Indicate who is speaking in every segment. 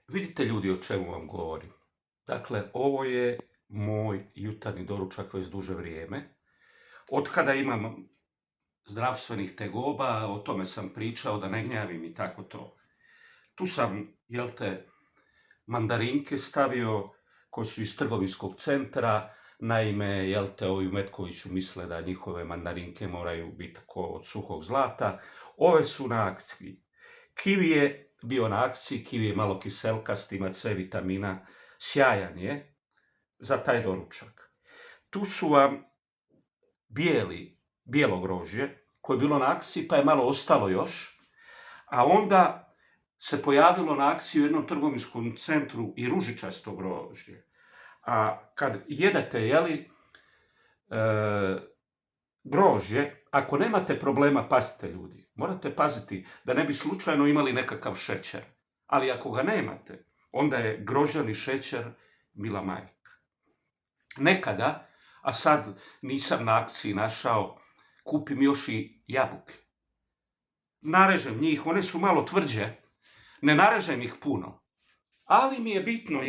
Speaker 1: Vidite ljudi o čemu vam govorim. Dakle, ovo je moj jutarnji doručak već duže vrijeme. Od kada imam zdravstvenih tegoba, o tome sam pričao, da ne gnjavim i tako to. Tu sam, mandarinke stavio koje su iz trgovinskog centra. Naime, ovi u Metkoviću misle da njihove mandarinke moraju biti ko od suhog zlata. Ove su na akciji. Kivi je bio na akciji, kivi je malo kiselkast, ima C vitamina, sjajan je za taj doručak. Tu su vam bijelo grožđe koje je bilo na akciji pa je malo ostalo još, a onda se pojavilo na akciji u jednom trgovinskom centru i ružičasto grožđe. A kad jedete, grožđe, ako nemate problema, pazite ljudi, morate paziti da ne bi slučajno imali nekakav šećer. Ali ako ga nemate, onda je grožđani šećer mila majka. Nekada, a sad nisam na akciji našao, kupim još i jabuke. Narežem njih, one su malo tvrđe, ne narežem ih puno, ali mi je bitno,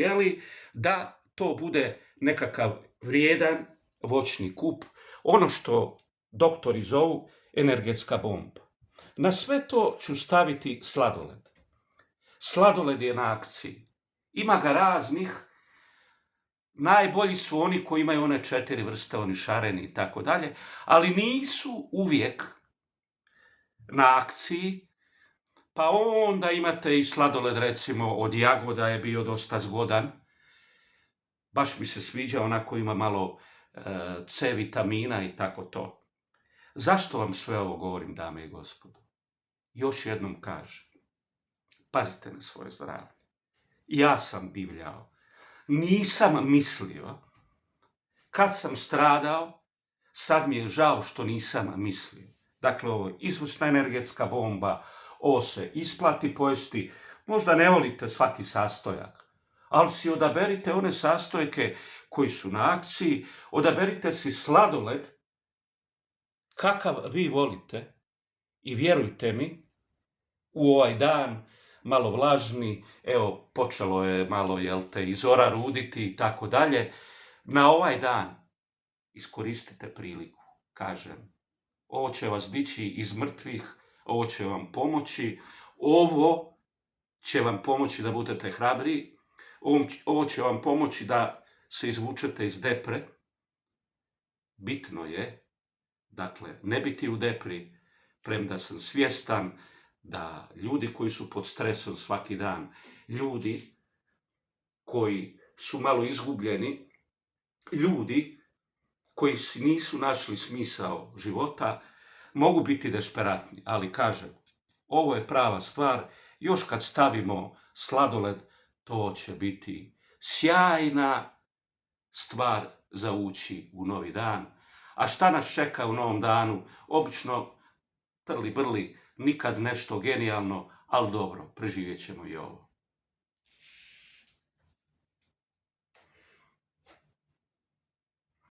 Speaker 1: da to bude nekakav vrijedan voćni kup, ono što doktori zovu energetska bomba. Na sve to ću staviti sladoled. Sladoled je na akciji. Ima ga raznih. Najbolji su oni koji imaju one 4 vrste, oni šareni i tako dalje, ali nisu uvijek na akciji. Pa onda imate i sladoled, recimo, od jagoda je bio dosta zgodan. Baš mi se sviđa, onako ima malo C vitamina i tako to. Zašto vam sve ovo govorim, dame i gospodo? Još jednom kažem, pazite na svoje zdravlje. Ja sam bivljao, nisam mislio. Kad sam stradao, sad mi je žao što nisam mislio. Dakle, ovo je izvrsna energetska bomba, ovo se isplati pojesti. Možda ne volite svaki sastojak, ali si odaberite one sastojke koji su na akciji, odaberite si sladoled kakav vi volite i vjerujte mi, u ovaj dan, malo vlažni, evo, počelo je malo, i zora ruditi i tako dalje, na ovaj dan iskoristite priliku, kažem. Ovo će vas dići iz mrtvih, ovo će vam pomoći, ovo će vam pomoći da budete hrabri, ovo će vam pomoći da se izvučete iz depre. Bitno je, dakle, ne biti u depri, premda sam svjestan da ljudi koji su pod stresom svaki dan, ljudi koji su malo izgubljeni, ljudi koji si nisu našli smisao života, mogu biti desperatni, ali kažem, ovo je prava stvar. Još kad stavimo sladoled, to će biti sjajna stvar za ući u novi dan. A šta nas čeka u novom danu? Obično trli brli, nikad nešto genijalno, ali dobro, preživjet ćemo i ovo.